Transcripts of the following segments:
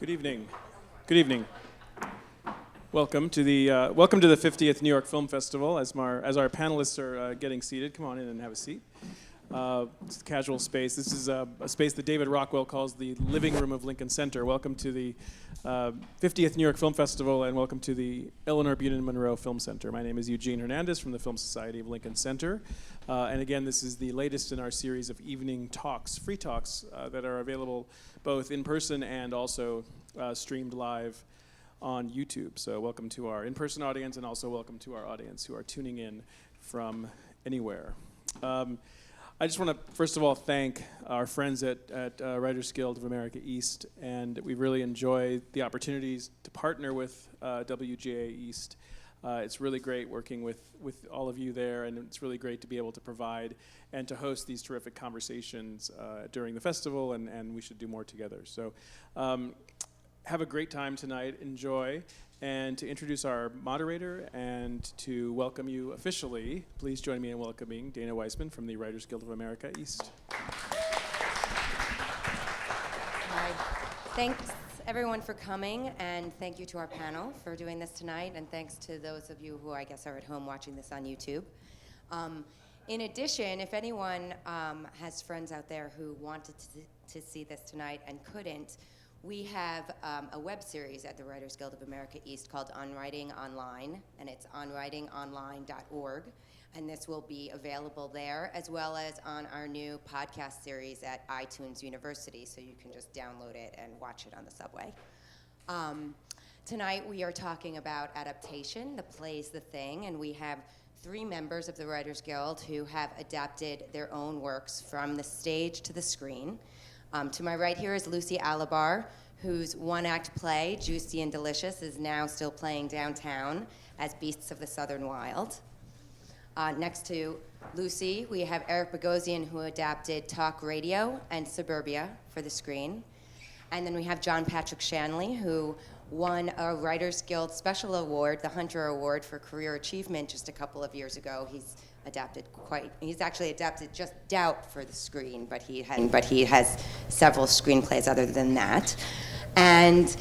Good evening. Good evening. Welcome to the 50th New York Film Festival. As our panelists are getting seated, come on in and have a seat. It's a casual space. This is a space that David Rockwell calls the living room of Lincoln Center. Welcome to the 50th New York Film Festival, and welcome to the Eleanor Bunin Monroe Film Center. My name is Eugene Hernandez from the Film Society of Lincoln Center. And again, this is the latest in our series of evening talks, free talks, that are available both in person and also streamed live on YouTube. So welcome to our in-person audience, and also welcome to our audience who are tuning in from anywhere. I just want to, first of all, thank our friends at Writers Guild of America East, and we really enjoy the opportunities to partner with WGA East. It's really great working with all of you there, and it's really great to be able to provide and to host these terrific conversations during the festival, and we should do more together. So have a great time tonight, enjoy, and to introduce our moderator and to welcome you officially, please join me in welcoming Dana Weissman from the Writers Guild of America East. Hi. Thanks everyone for coming, and thank you to our panel for doing this tonight, and thanks to those of you who I guess are at home watching this on YouTube. In addition, if anyone has friends out there who wanted to see this tonight and couldn't, we have a web series at the Writers Guild of America East called On Writing Online, and it's onwritingonline.org, and this will be available there, as well as on our new podcast series at iTunes University, so you can just download it and watch it on the subway. Tonight we are talking about adaptation, the play's the thing, and we have 3 members of the Writers Guild who have adapted their own works from the stage to the screen. To my right here is Lucy Alibar, whose one-act play, Juicy and Delicious, is now still playing downtown as Beasts of the Southern Wild. Next to Lucy, we have Eric Bogosian, who adapted Talk Radio and Suburbia for the screen. And then we have John Patrick Shanley, who won a Writers Guild Special Award, the Hunter Award for Career Achievement, just a couple of years ago. He's actually adapted just Doubt for the screen, but he has several screenplays other than that. And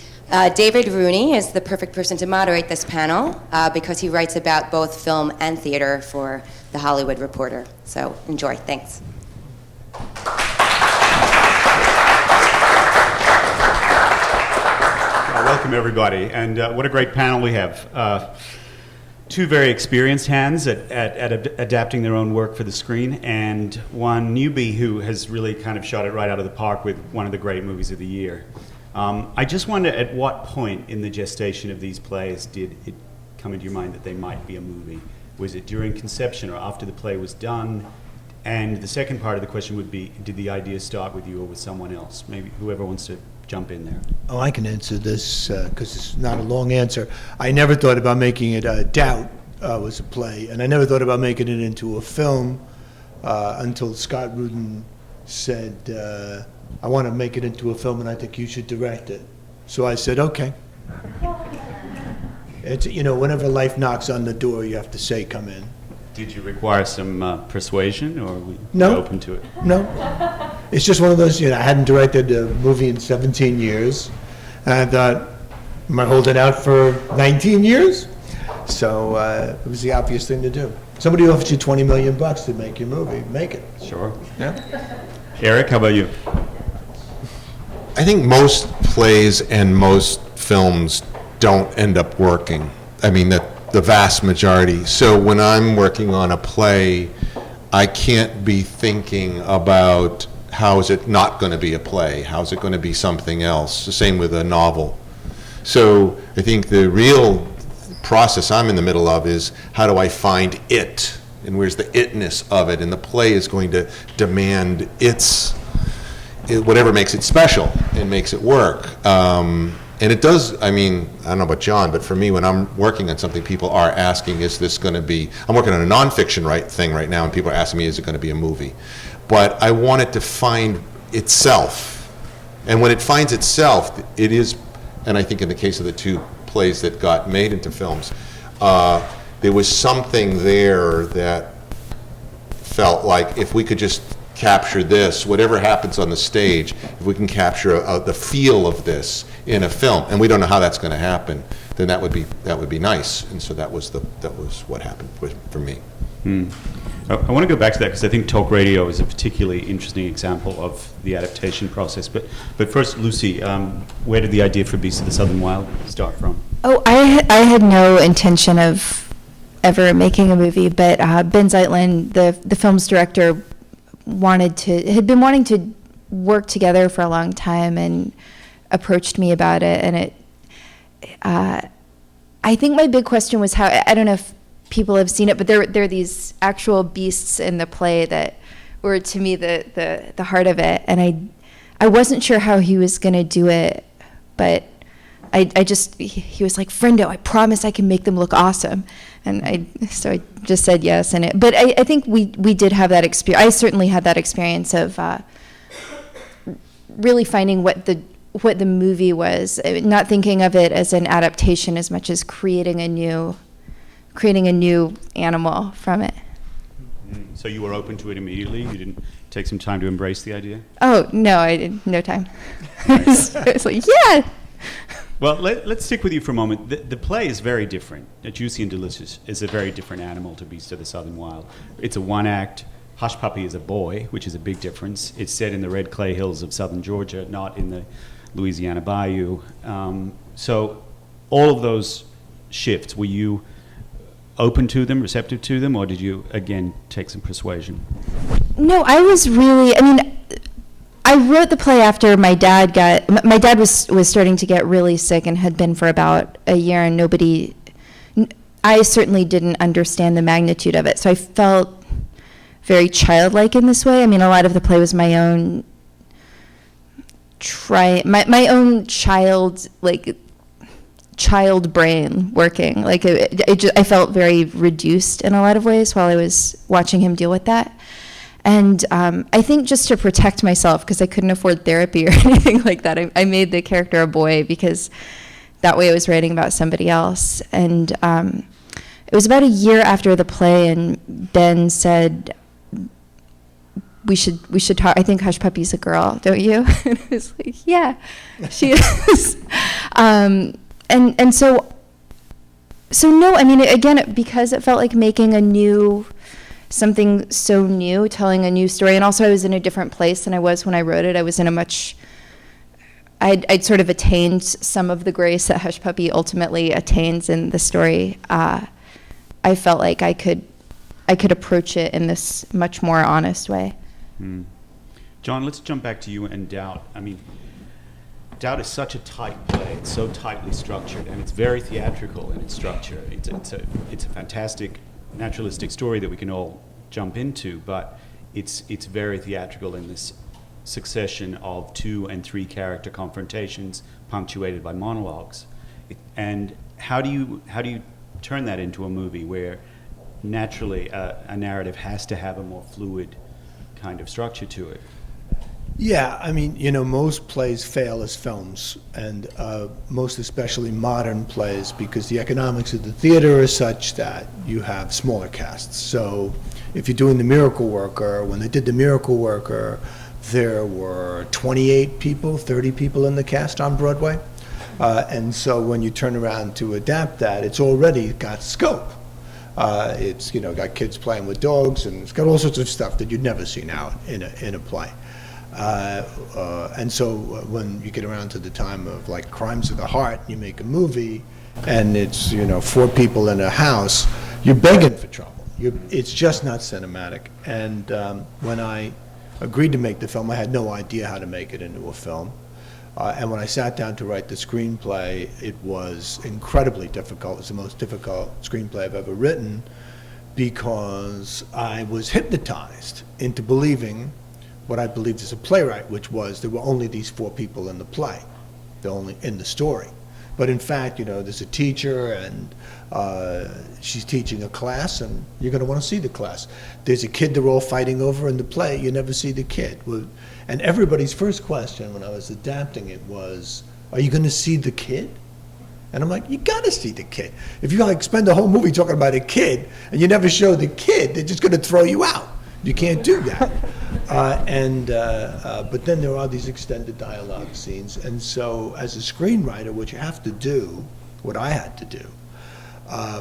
David Rooney is the perfect person to moderate this panel because he writes about both film and theater for The Hollywood Reporter. So enjoy, thanks. Welcome everybody, and what a great panel we have. 2 very experienced hands at adapting their own work for the screen, and one newbie who has really kind of shot it right out of the park with one of the great movies of the year. I just wonder, at what point in the gestation of these plays did it come into your mind that they might be a movie? Was it during conception or after the play was done? And the second part of the question would be, did the idea start with you or with someone else? Maybe whoever wants to jump in there. Oh, I can answer this because it's not a long answer. I never thought about making it Doubt was a play, and I never thought about making it into a film until Scott Rudin said, I want to make it into a film and I think you should direct it. So I said, okay. It's, whenever life knocks on the door, you have to say, come in. Did you require some persuasion, or were you open to it? No. It's just one of those, I hadn't directed a movie in 17 years. And I thought, am I holding out for 19 years? So it was the obvious thing to do. Somebody offers you $20 million to make your movie, make it. Sure. Yeah. Eric, how about you? I think most plays and most films don't end up working. I mean, the vast majority. So when I'm working on a play, I can't be thinking about how is it not going to be a play? How is it going to be something else? The same with a novel. So I think the real process I'm in the middle of is how do I find it? And where's the itness of it? And the play is going to demand whatever makes it special and makes it work. And it does, I don't know about John, but for me, when I'm working on something, people are asking, is this going to be, I'm working on a nonfiction thing right now, and people are asking me, is it going to be a movie? But I want it to find itself. And when it finds itself, it is, and I think in the case of the 2 plays that got made into films, there was something there that felt like if we could just capture this, whatever happens on the stage, if we can capture the feel of this in a film, and we don't know how that's going to happen, then that would be nice. And so that was what happened for me. I want to go back to that because I think talk radio is a particularly interesting example of the adaptation process. But first, Lucy, where did the idea for Beasts of the Southern Wild start from? Oh, I had no intention of ever making a movie, but Ben Zeitlin, the film's director, had been wanting to work together for a long time and approached me about it. And I think my big question was how, I don't know if people have seen it, but there are these actual beasts in the play that were, to me, the heart of it. And I wasn't sure how he was going to do it, but he was like, Friendo, I promise I can make them look awesome. And so I just said yes. But I think we did have that experience. I certainly had that experience of really finding what the movie was, not thinking of it as an adaptation as much as creating a new animal from it. So you were open to it immediately? You didn't take some time to embrace the idea? Oh, no, I didn't. No time. I was like, yeah. Well, let's stick with you for a moment. The play is very different. Juicy and Delicious is a very different animal to Beast of the Southern Wild. It's a one-act. Hush Puppy is a boy, which is a big difference. It's set in the red clay hills of southern Georgia, not in the Louisiana bayou. So all of those shifts, were you open to them, receptive to them, or did you, again, take some persuasion? No, I wrote the play after my dad was starting to get really sick and had been for about a year, and I certainly didn't understand the magnitude of it. So I felt very childlike in this way. I mean, a lot of the play was my own child brain working. Like I felt very reduced in a lot of ways while I was watching him deal with that. And I think just to protect myself, because I couldn't afford therapy or anything like that, I made the character a boy because that way I was writing about somebody else. And it was about a year after the play, and Ben said, we should talk. I think Hush Puppy's a girl, don't you? And I was like, yeah, she is. And so no, I mean, again, because it felt like making something so new, telling a new story, and also I was in a different place than I was when I wrote it. I was in I'd sort of attained some of the grace that Hush Puppy ultimately attains in the story. I felt like I could approach it in this much more honest way. John, let's jump back to you and Doubt. I mean, Doubt is such a tight play. It's so tightly structured, and it's very theatrical in its structure. It's a fantastic naturalistic story that we can all jump into, but it's very theatrical in this succession of 2 and 3 character confrontations punctuated by monologues. And how do you turn that into a movie where naturally a narrative has to have a more fluid kind of structure to it? Yeah, I mean, most plays fail as films, and most especially modern plays, because the economics of the theater is such that you have smaller casts. So if you're doing The Miracle Worker, when they did The Miracle Worker, there were 28 people, 30 people in the cast on Broadway. And so when you turn around to adapt that, it's already got scope. It's got kids playing with dogs, and it's got all sorts of stuff that you'd never see now in a play. And so when you get around to the time of like Crimes of the Heart, you make a movie, and it's 4 people in a house, you're begging for trouble. It's just not cinematic. And when I agreed to make the film, I had no idea how to make it into a film. And when I sat down to write the screenplay, it was incredibly difficult. It was the most difficult screenplay I've ever written, because I was hypnotized into believing what I believed as a playwright, which was there were only these 4 people in the play. They're only in the story. But in fact, there's a teacher, and she's teaching a class, and you're going to want to see the class. There's a kid they're all fighting over in the play. You never see the kid. And everybody's first question when I was adapting it was, are you going to see the kid? And I'm like, you got to see the kid. If you spend the whole movie talking about a kid and you never show the kid, they're just going to throw you out. You can't do that. But then there are these extended dialogue scenes, and so as a screenwriter, what you have to do, what I had to do,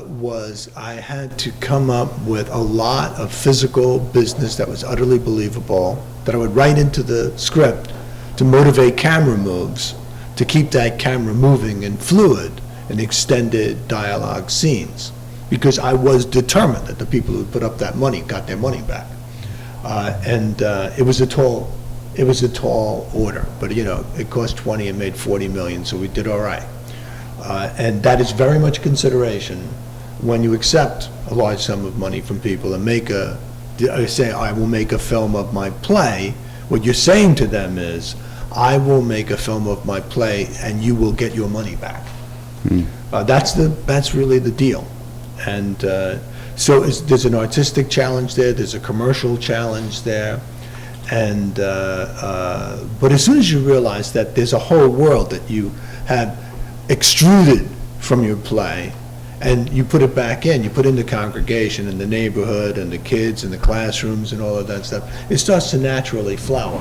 was I had to come up with a lot of physical business that was utterly believable, that I would write into the script to motivate camera moves, to keep that camera moving and fluid in extended dialogue scenes, because I was determined that the people who put up that money got their money back. It was a tall order, but it cost 20 and made 40 million, so we did all right. And that is very much consideration when you accept a large sum of money from people and say, I will make a film of my play. What you're saying to them is, I will make a film of my play and you will get your money back. That's really the deal. And so there's an artistic challenge there, there's a commercial challenge there. And but as soon as you realize that there's a whole world that you have extruded from your play, and you put it back in, you put in the congregation and the neighborhood and the kids and the classrooms and all of that stuff, it starts to naturally flower.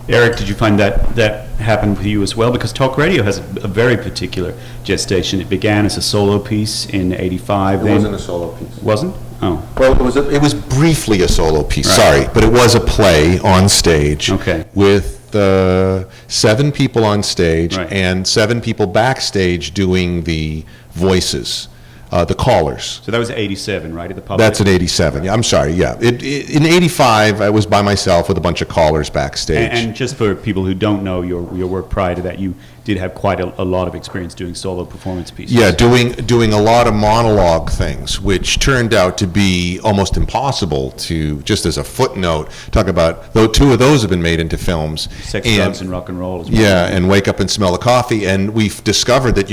Eric, did you find that happened with you as well? Because talk radio has a very particular gestation. It began as a solo piece in '85. It wasn't a solo piece. Wasn't? Oh. Well, it was briefly a solo piece, Right. sorry, but it was a play on stage. Okay. With 7 people on stage Right. and 7 people backstage doing the voices, the callers. So that was '87, right, at the public? That's in '87. Yeah, I'm sorry. Yeah, in '85, I was by myself with a bunch of callers backstage. And just for people who don't know your work prior to that, you did have quite a lot of experience doing solo performance pieces. Yeah, doing a lot of monologue things, which turned out to be almost impossible to, just as a footnote, talk about, though 2 of those have been made into films. Sex, drugs, and rock and roll as well. Yeah, and Wake Up and Smell the Coffee, and we've discovered that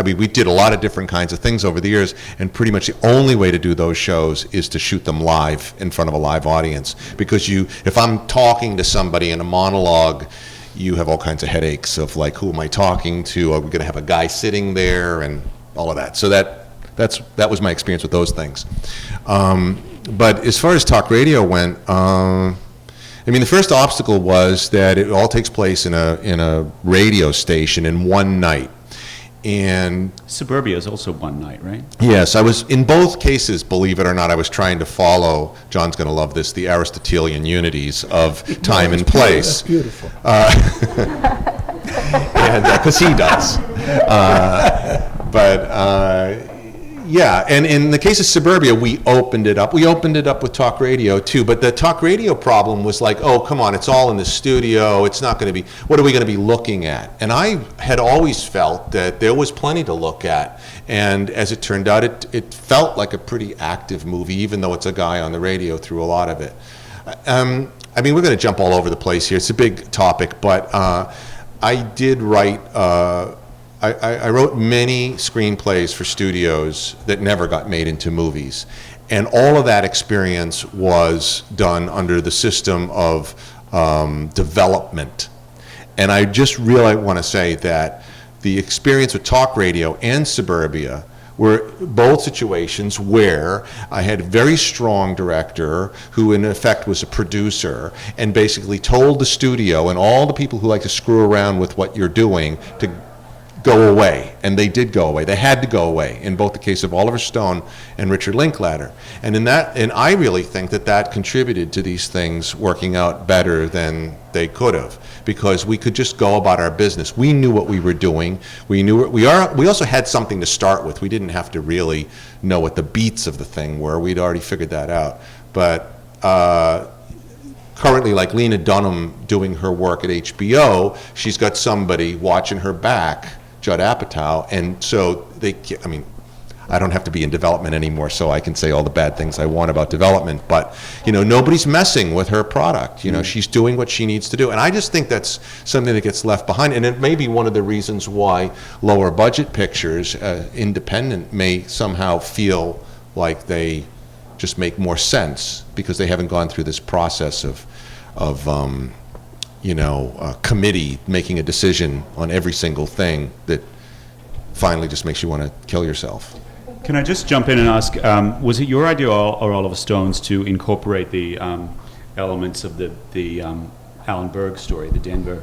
we did a lot of different kinds of things over the years, and pretty much the only way to do those shows is to shoot them live in front of a live audience. Because if I'm talking to somebody in a monologue, you have all kinds of headaches of like, who am I talking to? Are we going to have a guy sitting there and all of that? So that was my experience with those things. But as far as talk radio went, the first obstacle was that it all takes place in a radio station in one night. And Suburbia is also one night, right? yes, I was, in both cases, believe it or not, I was trying to follow, John's going to love this, the Aristotelian unities of time and place. That's beautiful. Because he does. Yeah, and in the case of Suburbia, we opened it up. We opened it up with talk radio, too. But the talk radio problem was like, oh, come on, it's all in the studio. It's not going to be, what are we going to be looking at? And I had always felt that there was plenty to look at. And as it turned out, it felt like a pretty active movie, even though it's a guy on the radio through a lot of it. We're going to jump all over the place here. It's a big topic, but I did write... I wrote many screenplays for studios that never got made into movies. And all of that experience was done under the system of development. And I just really want to say that the experience with talk radio and Suburbia were both situations where I had a very strong director who in effect was a producer and basically told the studio and all the people who like to screw around with what you're doing to go away, and they did go away. They had to go away in both the case of Oliver Stone and Richard Linklater. And I really think that contributed to these things working out better than they could have, because we could just go about our business. We knew what we were doing. We also had something to start with. We didn't have to really know what the beats of the thing were. We'd already figured that out. But currently, like Lena Dunham doing her work at HBO, she's got somebody watching her back, Judd Apatow, and so I don't have to be in development anymore, so I can say all the bad things I want about development, but nobody's messing with her product. She's doing what she needs to do, and I just think that's something that gets left behind, and it may be one of the reasons why lower budget pictures, independent, may somehow feel like they just make more sense because they haven't gone through this process of a committee making a decision on every single thing that finally just makes you want to kill yourself. Can I just jump in and ask, was it your idea or Oliver Stone's to incorporate the elements of the Alan Berg story, the Denver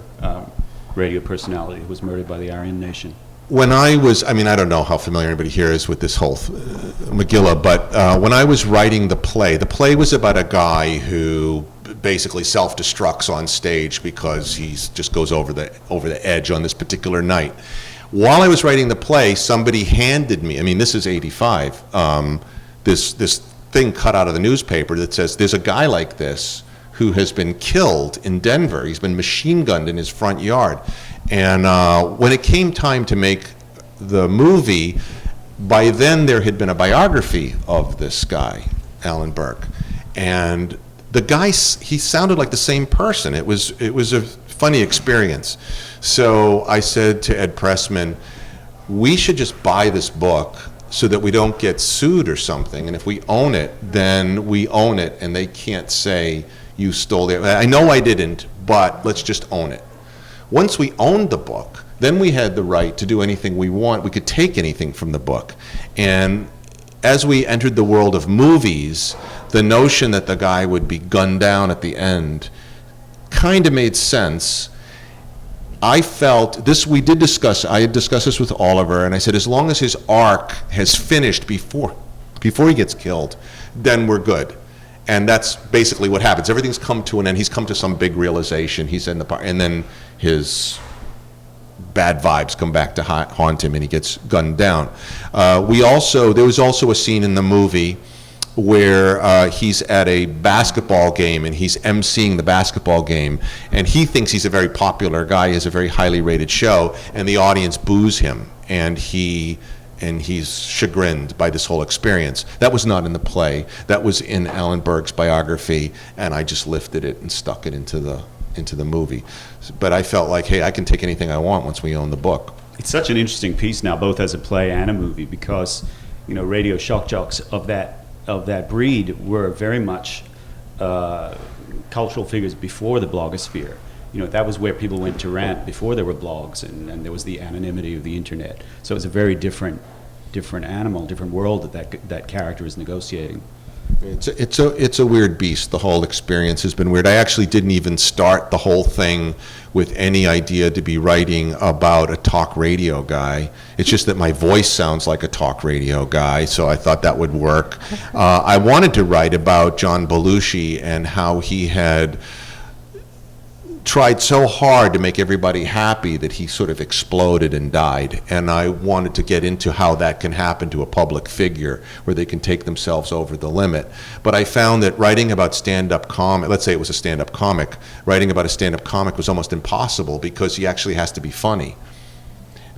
radio personality who was murdered by the Aryan Nation? When I don't know how familiar anybody here is with this whole Megillah, but when I was writing the play was about a guy who basically self-destructs on stage because he just goes over the edge on this particular night. While I was writing the play, somebody handed me, this is 85, this thing cut out of the newspaper that says there's a guy like this who has been killed in Denver. He's been machine gunned in his front yard. And when it came time to make the movie, by then there had been a biography of this guy, Alan Berg. And the guy, he sounded like the same person. It was a funny experience. So I said to Ed Pressman, we should just buy this book so that we don't get sued or something. And if we own it, then we own it, and they can't say you stole it. I know I didn't, but let's just own it. Once we owned the book, then we had the right to do anything we want. We could take anything from the book. And as we entered the world of movies, the notion that the guy would be gunned down at the end kind of made sense. I felt this, I had discussed this with Oliver, and I said, as long as his arc has finished before he gets killed, then we're good. And that's basically what happens. Everything's come to an end. He's come to some big realization. He's in the park, and then his bad vibes come back to haunt him, and he gets gunned down. There was also a scene in the movie where he's at a basketball game, and he's emceeing the basketball game, and he thinks he's a very popular guy. He has a very highly rated show, and the audience boos him, and he's chagrined by this whole experience. That was not in the play. That was in Alan Berg's biography, and I just lifted it and stuck it into the movie. But I felt like, hey, I can take anything I want once we own the book. It's such an interesting piece now, both as a play and a movie, because radio shock jocks of that breed were very much cultural figures before the blogosphere. That was where people went to rant before there were blogs, and there was the anonymity of the internet. So it's a very different animal, different world that character is negotiating. It's a weird beast. The whole experience has been weird. I actually didn't even start the whole thing with any idea to be writing about a talk radio guy. It's just that my voice sounds like a talk radio guy, so I thought that would work. I wanted to write about John Belushi and how he had tried so hard to make everybody happy that he sort of exploded and died. And I wanted to get into how that can happen to a public figure, where they can take themselves over the limit. But I found that writing about stand-up comic, let's say it was a stand-up comic, writing about a stand-up comic was almost impossible because he actually has to be funny.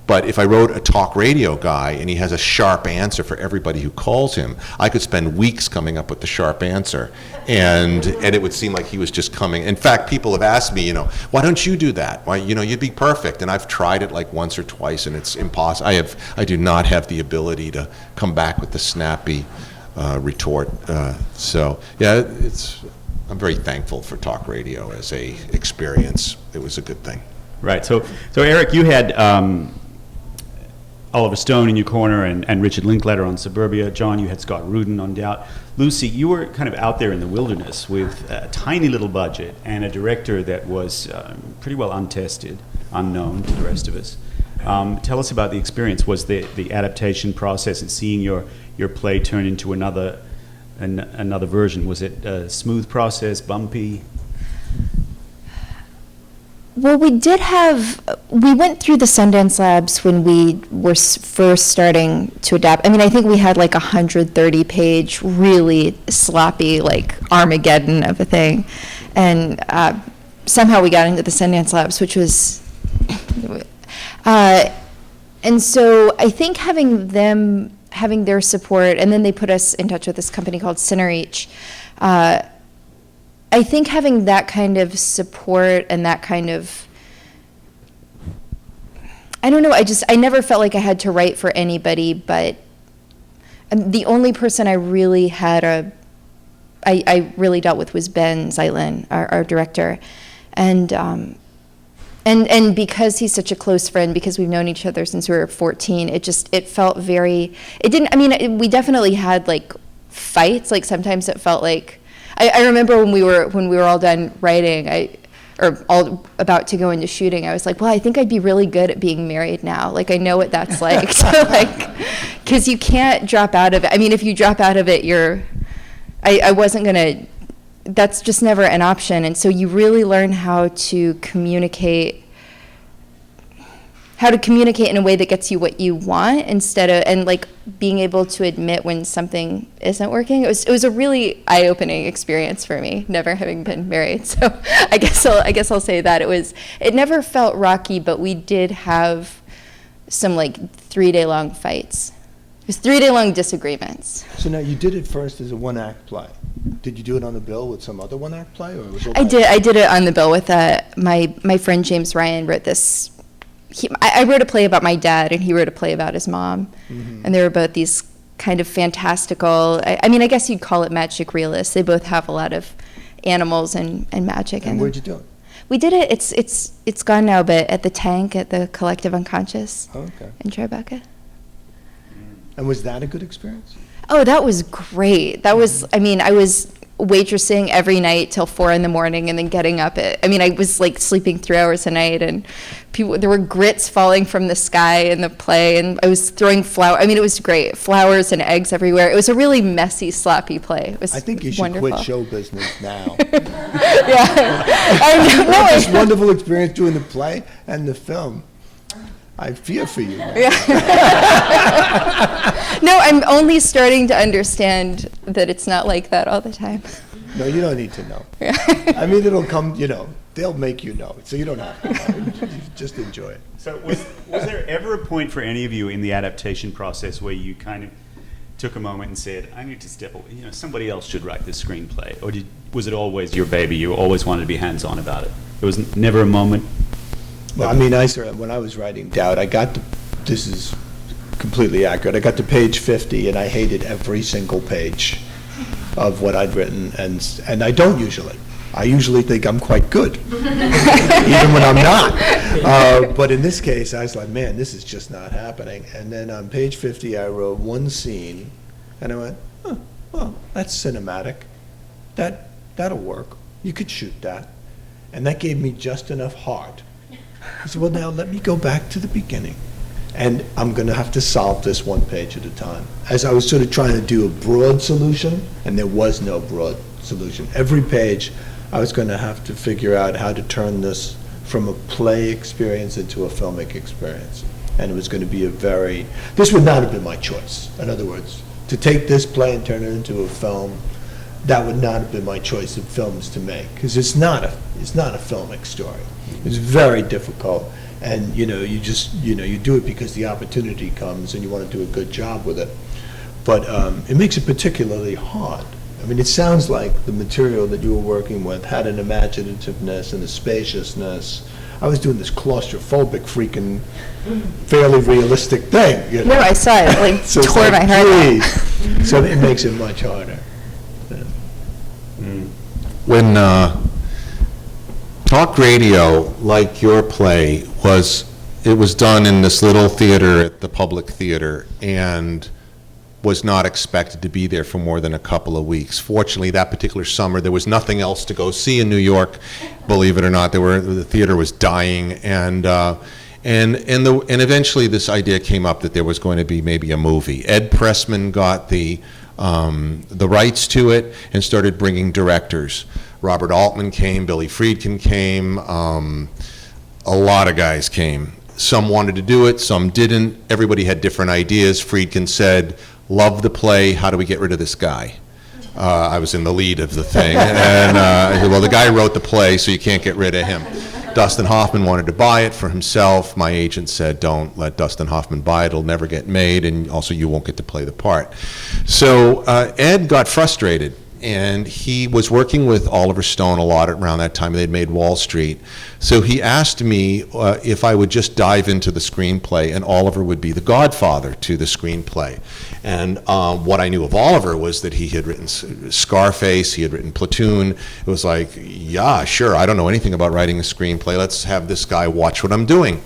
But if I wrote a talk radio guy and he has a sharp answer for everybody who calls him, I could spend weeks coming up with the sharp answer. And it would seem like he was just coming. In fact, people have asked me, why don't you do that? Why, you'd be perfect. And I've tried it like once or twice, and it's impossible. I do not have the ability to come back with the snappy retort. So yeah, I'm very thankful for talk radio as a experience. It was a good thing. Right. So Eric, you had Oliver Stone in your corner and Richard Linklater on Suburbia. John, you had Scott Rudin on Doubt. Lucy, you were kind of out there in the wilderness with a tiny little budget and a director that was pretty well untested, unknown to the rest of us. Tell us about the experience. Was the adaptation process and seeing your play turn into another version, was it a smooth process, bumpy? Well, we went through the Sundance Labs when we were first starting to adapt. I think we had like 130-page, really sloppy, like Armageddon of a thing. And somehow we got into the Sundance Labs, which was... and so I think having their support, and then they put us in touch with this company called Cinereach. I think having that kind of support and that kind of, I don't know, I never felt like I had to write for anybody, but the only person I really I really dealt with was Ben Zeitlin, our director. And And because he's such a close friend, because we've known each other since we were 14, it felt very, we definitely had like fights. Like sometimes it felt like, I remember when we were all done writing, or all about to go into shooting, I was like, well, I think I'd be really good at being married now. Like, I know what that's like. So, like, because you can't drop out of it. I mean, if you drop out of it, I wasn't going to, that's just never an option. And so you really learn how to communicate in a way that gets you what you want, instead of, and like being able to admit when something isn't working. It was a really eye-opening experience for me, never having been married. So I guess I'll say that it never felt rocky, but we did have some like 3-day-long fights. It was 3-day-long disagreements. So now you did it first as a one-act play. Did you do it on the bill with some other one-act play, or was it? I did it on the bill with my friend James Ryan wrote this. I wrote a play about my dad, and he wrote a play about his mom, and they were both these kind of fantastical. I mean, I guess you'd call it magic realists. They both have a lot of animals and magic. And where'd you do it? We did it. It's gone now, but at the Tank at the Collective Unconscious in Tribeca. And was that a good experience? Oh, that was great. That was. I mean, I was waitressing every night till 4 a.m. and then getting up I was like sleeping 3 hours a night, and there were grits falling from the sky in the play, and I was throwing it was great. Flowers and eggs everywhere. It was a really messy, sloppy play. It was I think you should wonderful. quit show business now. Yeah. I know. This wonderful experience doing the play and the film. I fear for you. Yeah. No, I'm only starting to understand that it's not like that all the time. No, you don't need to know. Yeah. I mean, it'll come, they'll make you know, so you don't have to know. You just enjoy it. So was there ever a point for any of you in the adaptation process where you kind of took a moment and said, I need to step away, somebody else should write this screenplay? Or was it always your baby? You always wanted to be hands-on about it? There was never a moment? Well, I mean, when I was writing Doubt, this is completely accurate, I got to page 50 and I hated every single page of what I'd written, and I don't usually. I usually think I'm quite good, even when I'm not. But in this case, I was like, man, this is just not happening. And then on page 50, I wrote one scene, and I went, oh, well, that's cinematic. That'll work. You could shoot that. And that gave me just enough heart. I said, well, now let me go back to the beginning, and I'm going to have to solve this one page at a time. As I was sort of trying to do a broad solution, and there was no broad solution. Every page, I was going to have to figure out how to turn this from a play experience into a filmic experience. And it was going to be this would not have been my choice. In other words, to take this play and turn it into a film, that would not have been my choice of films to make, because it's not a filmic story. It's very difficult, and you do it because the opportunity comes and you want to do a good job with it. But it makes it particularly hard. I mean, it sounds like the material that you were working with had an imaginativeness and a spaciousness. I was doing this claustrophobic, freaking, fairly realistic thing. No, I saw it. Like, so tore my heart out. So it makes it much harder. When talk radio, like your play, was done in this little theater at the Public Theater and was not expected to be there for more than a couple of weeks. Fortunately, that particular summer, there was nothing else to go see in New York. Believe it or not, the theater was dying, and eventually this idea came up that there was going to be maybe a movie. Ed Pressman got the rights to it and started bringing directors. Robert Altman came, Billy Friedkin came, a lot of guys came. Some wanted to do it, some didn't. Everybody had different ideas. Friedkin said, love the play, how do we get rid of this guy? I was in the lead of the thing, and I said, well, the guy wrote the play, so you can't get rid of him. Dustin Hoffman wanted to buy it for himself. My agent said, don't let Dustin Hoffman buy it, it'll never get made, and also you won't get to play the part. So Ed got frustrated, and he was working with Oliver Stone a lot around that time. They'd made Wall Street. So he asked me if I would just dive into the screenplay, and Oliver would be the godfather to the screenplay. And what I knew of Oliver was that he had written Scarface, he had written Platoon. It was like, yeah, sure, I don't know anything about writing a screenplay. Let's have this guy watch what I'm doing.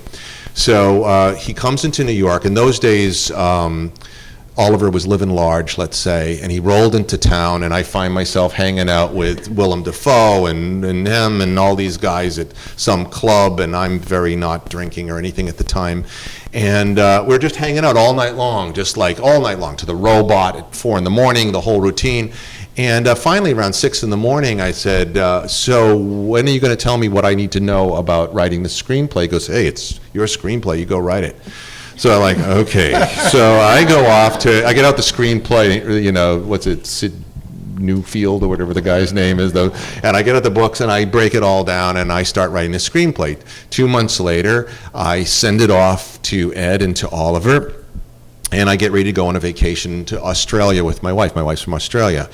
So he comes into New York. In those days, Oliver was living large, let's say, and he rolled into town, and I find myself hanging out with Willem Dafoe and him and all these guys at some club, and I'm very not drinking or anything at the time. And we're just hanging out all night long, just like all night long, to the Robot at 4 in the morning, the whole routine. And finally, around 6 in the morning, I said, so when are you going to tell me what I need to know about writing the screenplay? He goes, hey, it's your screenplay, you go write it. So I'm like, okay. So I go off I get out the screenplay, you know, what's it, Sid Newfield or whatever the guy's name is, though, and I get out the books and I break it all down and I start writing the screenplay. 2 months later, I send it off to Ed and to Oliver, and I get ready to go on a vacation to Australia with my wife. My wife's from Australia.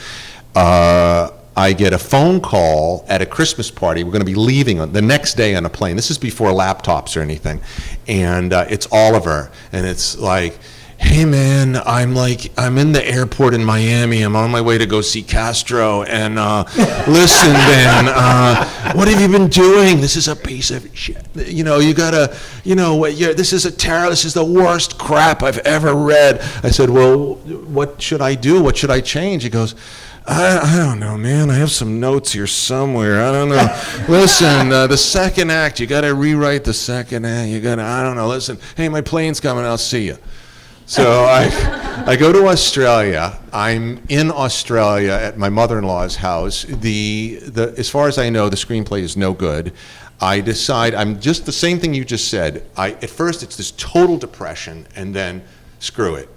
I get a phone call at a Christmas party. We're going to be leaving the next day on a plane. This is before laptops or anything. And it's Oliver. And it's like, hey, man, I'm in the airport in Miami. I'm on my way to go see Castro. And listen, Ben, what have you been doing? This is a piece of shit. You know, you got to, you know, this is the worst crap I've ever read. I said, well, what should I do? What should I change? He goes, I don't know, man. I have some notes here somewhere. I don't know. Listen, the second act, you got to rewrite the second act. I don't know. Listen, hey, my plane's coming. I'll see you. So I go to Australia. I'm in Australia at my mother-in-law's house. As far as I know, the screenplay is no good. I decide, I'm just the same thing you just said. At first, it's this total depression, and then screw it.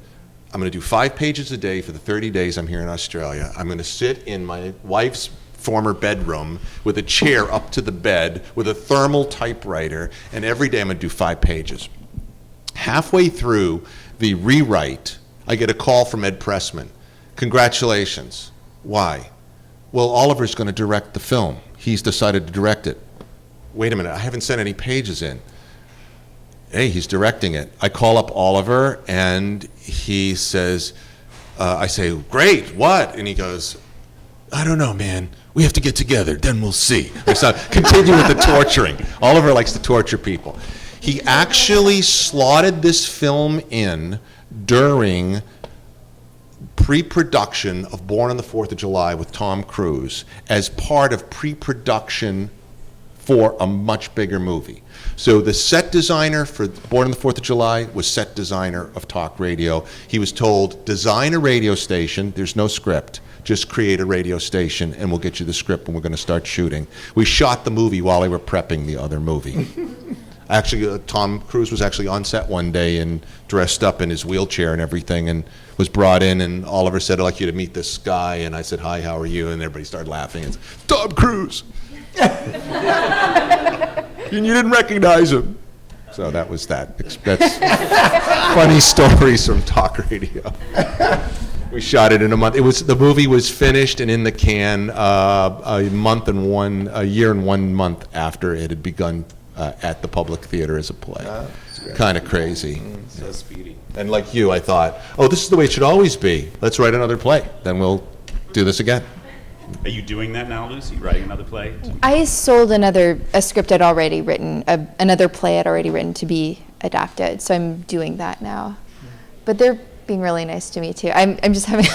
I'm going to do 5 pages a day for the 30 days I'm here in Australia. I'm going to sit in my wife's former bedroom with a chair up to the bed with a thermal typewriter, and every day I'm going to do 5 pages. Halfway through the rewrite, I get a call from Ed Pressman. Congratulations. Why? Well, Oliver's going to direct the film. He's decided to direct it. Wait a minute, I haven't sent any pages in. Hey, he's directing it. I call up Oliver, and he says, I say, great, what? And he goes, I don't know, man. We have to get together, then we'll see. So continue with the torturing. Oliver likes to torture people. He actually slotted this film in during pre-production of Born on the 4th of July with Tom Cruise as part of pre-production for a much bigger movie. So the set designer for Born on the 4th of July was set designer of talk radio. He was told, design a radio station, there's no script, just create a radio station and we'll get you the script when we're going to start shooting. We shot the movie while they were prepping the other movie. Actually, Tom Cruise was actually on set one day and dressed up in his wheelchair and everything and was brought in, and Oliver said, I'd like you to meet this guy, and I said, hi, how are you? And everybody started laughing. It's Tom Cruise. And you didn't recognize him. So that was that. That's funny stories from talk radio. We shot it in a month. The movie was finished and in the can a year and 1 month after it had begun at the Public Theater as a play. Kind of crazy. So speedy. And like you, I thought, oh, this is the way it should always be. Let's write another play. Then we'll do this again. Are you doing that now, Lucy? Writing another play? I sold a script I'd already written, another play I'd already written to be adapted, so I'm doing that now. But they're being really nice to me too. I'm just having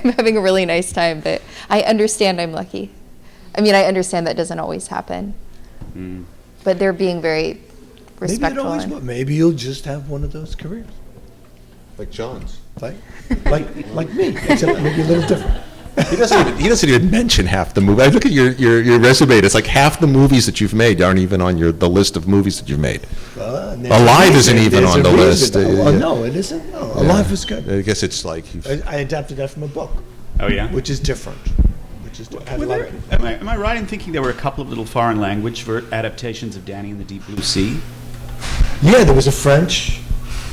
I'm having a really nice time, but I understand I'm lucky. I mean, I understand that doesn't always happen. But they're being very respectful. Maybe it always will. Maybe you'll just have one of those careers. Like John's. Like me, except maybe a little different. He doesn't even mention half the movie. I look at your resume. It's like half the movies that you've made aren't even on the list of movies that you've made. Alive isn't even on the list. No, it isn't. No, Alive is good. I guess it's like I adapted that from a book. Oh yeah. Which is different. Am I right in thinking there were a couple of little foreign language adaptations of Danny and the Deep Blue Sea? Yeah, there was a French.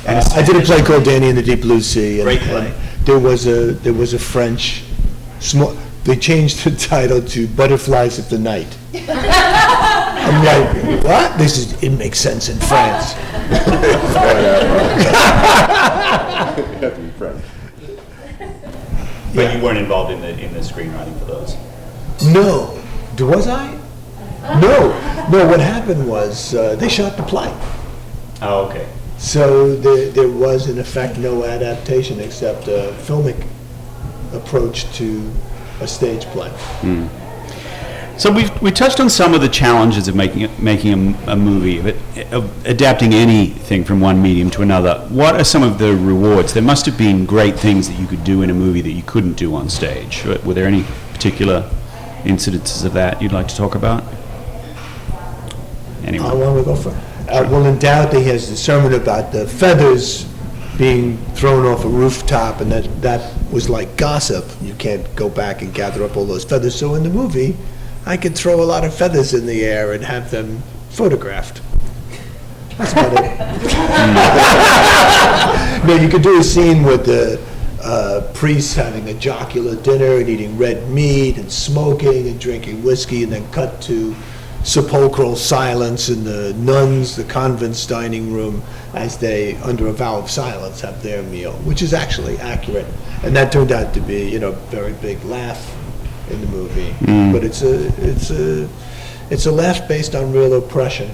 I did a play called Danny and the Deep Blue Sea. Great play. And there was a French. they changed the title to Butterflies of the Night. I'm like, what? This is, it makes sense in France. But you weren't involved in the screenwriting for those? No. Was I? No. No, what happened was they shot the play. Oh, okay. So there was, in effect, no adaptation except a filmic approach to a stage play. So we touched on some of the challenges of making a movie, of adapting anything from one medium to another. What are some of the rewards? There must have been great things that you could do in a movie that you couldn't do on stage. Were there any particular incidences of that you'd like to talk about? Anyone? I want to go for well, in Doubt, he has the sermon about the feathers being thrown off a rooftop, and that was like gossip. You can't go back and gather up all those feathers. So in the movie, I could throw a lot of feathers in the air and have them photographed. That's about it. No, you could do a scene with the priests having a jocular dinner and eating red meat and smoking and drinking whiskey, and then cut to sepulchral silence in the nuns, the convent's dining room, as they, under a vow of silence, have their meal, which is actually accurate. And that turned out to be, a very big laugh in the movie. But it's a laugh based on real oppression.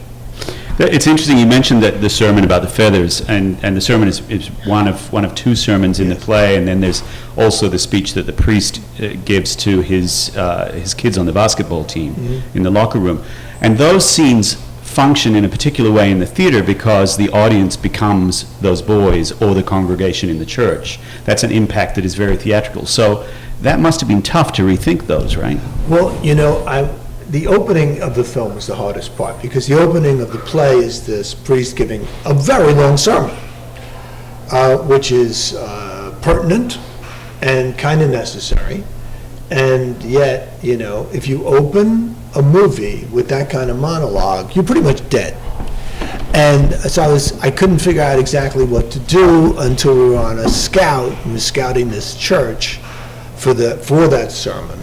It's interesting you mentioned that the sermon about the feathers, and the sermon is one of two sermons in the play, and then there's also the speech that the priest gives to his kids on the basketball team in the locker room. And those scenes function in a particular way in the theater because the audience becomes those boys or the congregation in the church. That's an impact that is very theatrical. So that must have been tough to rethink those, right? Well, the opening of the film was the hardest part, because the opening of the play is this priest giving a very long sermon, which is pertinent and kind of necessary. And yet, if you open a movie with that kind of monologue, you're pretty much dead. And so I couldn't figure out exactly what to do until we were on a scout, and was scouting this church for that sermon.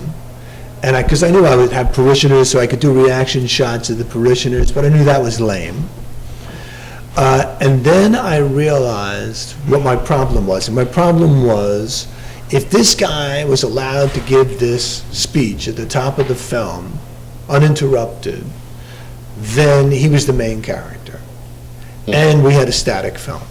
And because I knew I would have parishioners, so I could do reaction shots of the parishioners, but I knew that was lame. And then I realized what my problem was. And my problem was, if this guy was allowed to give this speech at the top of the film, uninterrupted, then he was the main character. And we had a static film.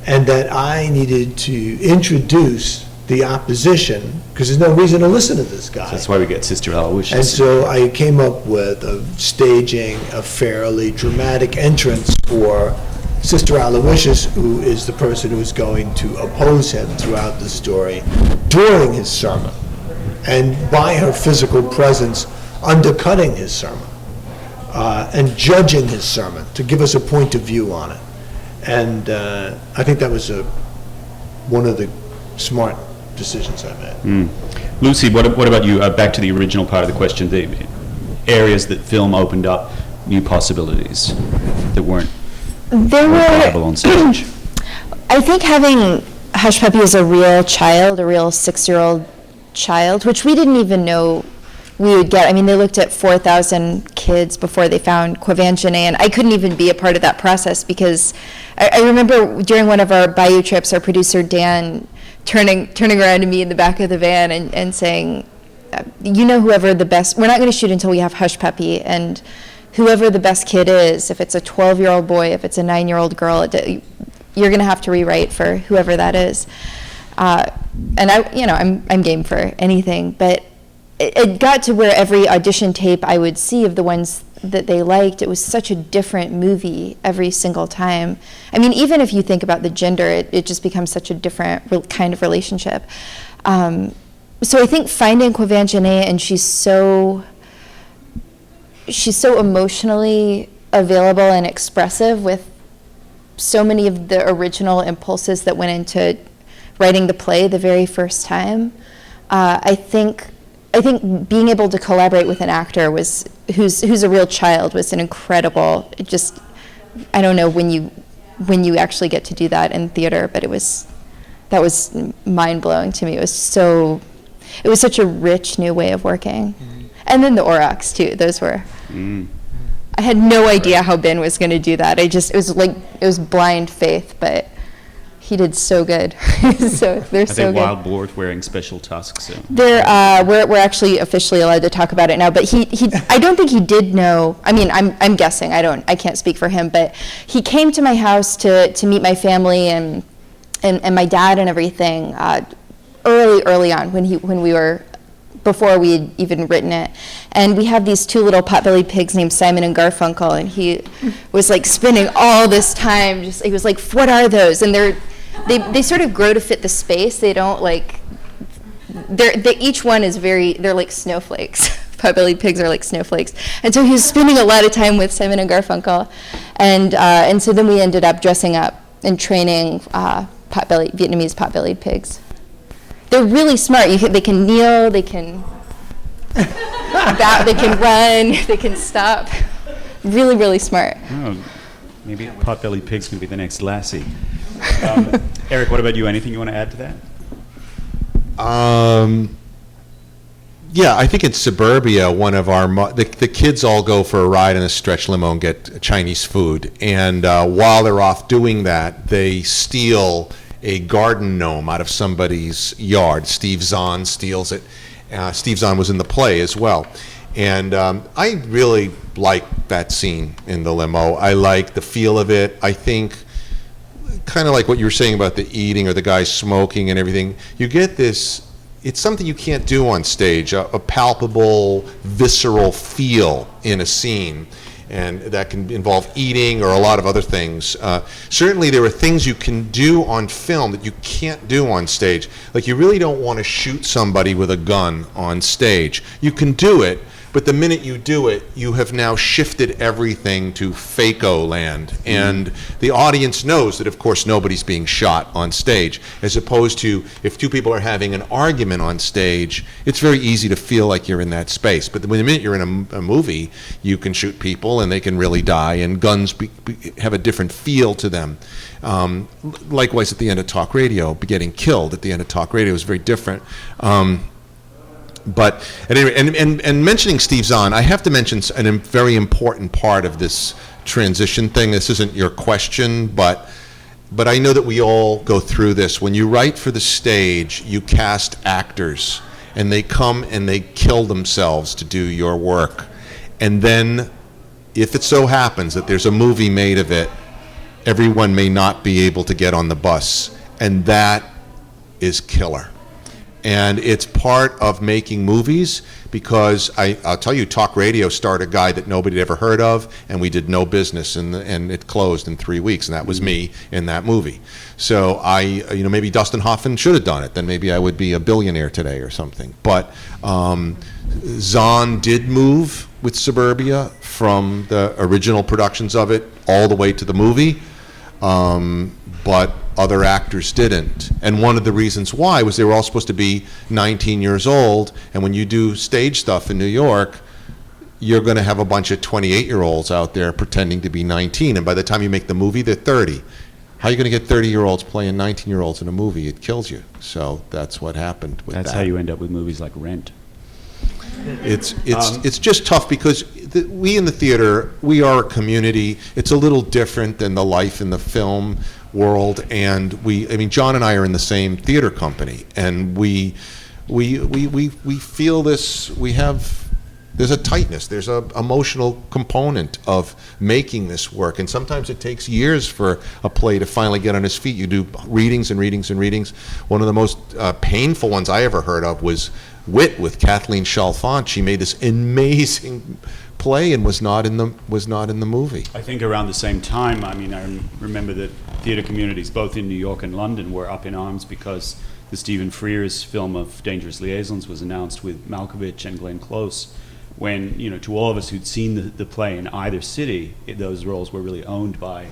And that I needed to introduce the opposition, because there's no reason to listen to this guy. So that's why we get Sister Aloysius. And so I came up with staging a fairly dramatic entrance for Sister Aloysius, who is the person who is going to oppose him throughout the story during his sermon, and by her physical presence undercutting his sermon and judging his sermon to give us a point of view on it. And I think that was one of the smart decisions I made. Lucy, what about you? Back to the original part of the question, the areas that film opened up new possibilities that weren't viable on stage. I think having Hush Puppy as a real child, a real 6-year-old child, which we didn't even know we would get. I mean, they looked at 4,000 kids before they found Quavantiane, and I couldn't even be a part of that process, because I remember during one of our Bayou trips, our producer Dan turning around to me in the back of the van and saying, whoever the best, we're not going to shoot until we have Hush Puppy, and whoever the best kid is, if it's a 12-year-old boy, if it's a 9-year-old girl, you're going to have to rewrite for whoever that is. And I'm game for anything, but it got to where every audition tape I would see of the ones that they liked, it was such a different movie every single time. I mean, even if you think about the gender, it just becomes such a different kind of relationship. So I think finding Quavantiane, and she's so emotionally available and expressive with so many of the original impulses that went into writing the play the very first time. I think being able to collaborate with an actor who's a real child was an incredible. I don't know when you actually get to do that in theater, but that was mind blowing to me. It was so. it was such a rich new way of working. And then the Aurochs too. Those were. I had no idea how Ben was going to do that. It was blind faith, but he did so good. They're so good. Wild Boar wearing special tusks soon? We're actually officially allowed to talk about it now, but he I don't think he did know. I mean, I'm guessing. I can't speak for him, but he came to my house to meet my family and my dad and everything early on before we had even written it. And we have these two little pot-bellied pigs named Simon and Garfunkel, and he was like spending all this time he was like, what are those? And they sort of grow to fit the space. They don't like, each one is they're like snowflakes. Pot-bellied pigs are like snowflakes. And so he was spending a lot of time with Simon and Garfunkel. And so then we ended up dressing up and training Vietnamese pot-bellied pigs. They're really smart. They can kneel, they can they can run, they can stop. Really, really smart. Oh, maybe pot-bellied pigs can be the next Lassie. Eric, what about you? Anything you want to add to that? Yeah, I think in Suburbia, one of the kids all go for a ride in a stretch limo and get Chinese food. And while they're off doing that, they steal a garden gnome out of somebody's yard. Steve Zahn steals it. Steve Zahn was in the play as well. And I really like that scene in the limo. I like the feel of it. I think, kind of like what you were saying about the eating or the guy smoking and everything, you get this, it's something you can't do on stage, a palpable, visceral feel in a scene. And that can involve eating or a lot of other things. Certainly there are things you can do on film that you can't do on stage. Like, you really don't want to shoot somebody with a gun on stage. You can do it, but the minute you do it, you have now shifted everything to Fako land. And the audience knows that, of course, nobody's being shot on stage, as opposed to if two people are having an argument on stage, it's very easy to feel like you're in that space. But the minute you're in a movie, you can shoot people and they can really die, and guns have a different feel to them. Likewise, at the end of talk radio, getting killed at the end of talk radio is very different. But at any rate, and mentioning Steve Zahn, I have to mention a very important part of this transition thing. This isn't your question, but I know that we all go through this. When you write for the stage, you cast actors, and they come and they kill themselves to do your work. And then, if it so happens that there's a movie made of it, everyone may not be able to get on the bus, and that is killer. And it's part of making movies, because I'll tell you, talk radio started a guy that nobody had ever heard of, and we did no business, and it closed in 3 weeks, and that was me in that movie. So maybe Dustin Hoffman should have done it. Then maybe I would be a billionaire today or something. But Zahn did move with Suburbia from the original productions of it all the way to the movie. But other actors didn't. And one of the reasons why was they were all supposed to be 19 years old, and when you do stage stuff in New York, you're going to have a bunch of 28-year-olds out there pretending to be 19, and by the time you make the movie, they're 30. How are you going to get 30-year-olds playing 19-year-olds in a movie? It kills you. So that's what happened with that. That's how you end up with movies like Rent. It's just tough, because we in the theater, we are a community. It's a little different than the life in the film world, and John and I are in the same theater company, and we feel this. There's a tightness. There's a emotional component of making this work, and sometimes it takes years for a play to finally get on its feet. You do readings and readings and readings. One of the most painful ones I ever heard of was Wit with Kathleen Chalfant. She made this amazing play and was not in the movie. I think around the same time, I remember that theater communities, both in New York and London, were up in arms because the Stephen Frears film of Dangerous Liaisons was announced with Malkovich and Glenn Close, when, to all of us who'd seen the play in either city, those roles were really owned by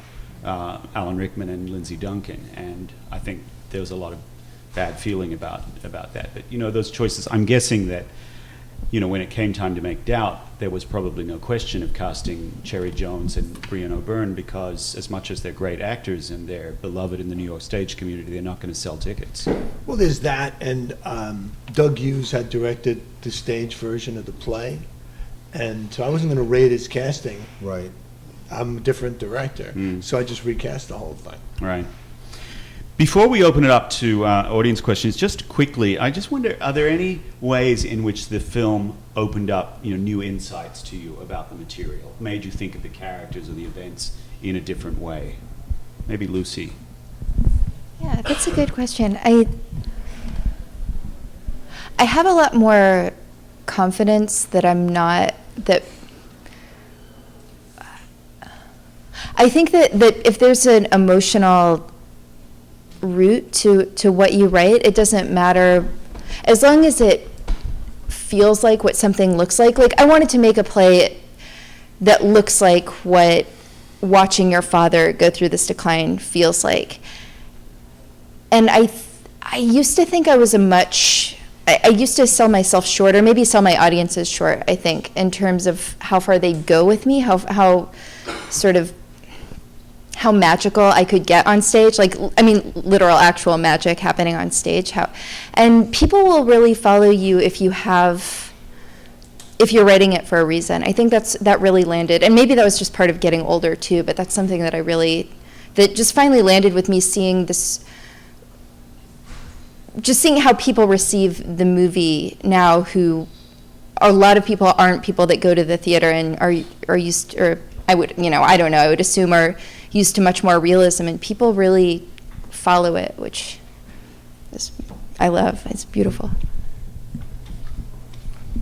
Alan Rickman and Lindsay Duncan, and I think there was a lot of bad feeling about that. But those choices, I'm guessing that when it came time to make Doubt, there was probably no question of casting Cherry Jones and Brian O'Byrne, because as much as they're great actors and they're beloved in the New York stage community, they're not going to sell tickets. Well, there's that, and Doug Hughes had directed the stage version of the play, and so I wasn't going to rate his casting. Right. I'm a different director, so I just recast the whole thing. Right. Before we open it up to audience questions, just quickly, I just wonder, are there any ways in which the film opened up, new insights to you about the material, made you think of the characters or the events in a different way? Maybe Lucy. Yeah, that's a good question. I have a lot more confidence that I think that if there's an emotional route to what you write, it doesn't matter, as long as it feels like what something looks like. Like, I wanted to make a play that looks like what watching your father go through this decline feels like. And I used to think I was I used to sell myself short, or maybe sell my audiences short, I think, in terms of how far they go with me, how magical I could get on stage, literal actual magic happening on stage. And people will really follow you if you're writing it for a reason. I think that really landed, and maybe that was just part of getting older too, but that's something that that just finally landed with me, seeing how people receive the movie now, who a lot of people aren't people that go to the theater and are used, or I would, I don't know, I would assume are used to much more realism, and people really follow it, which I love. It's beautiful.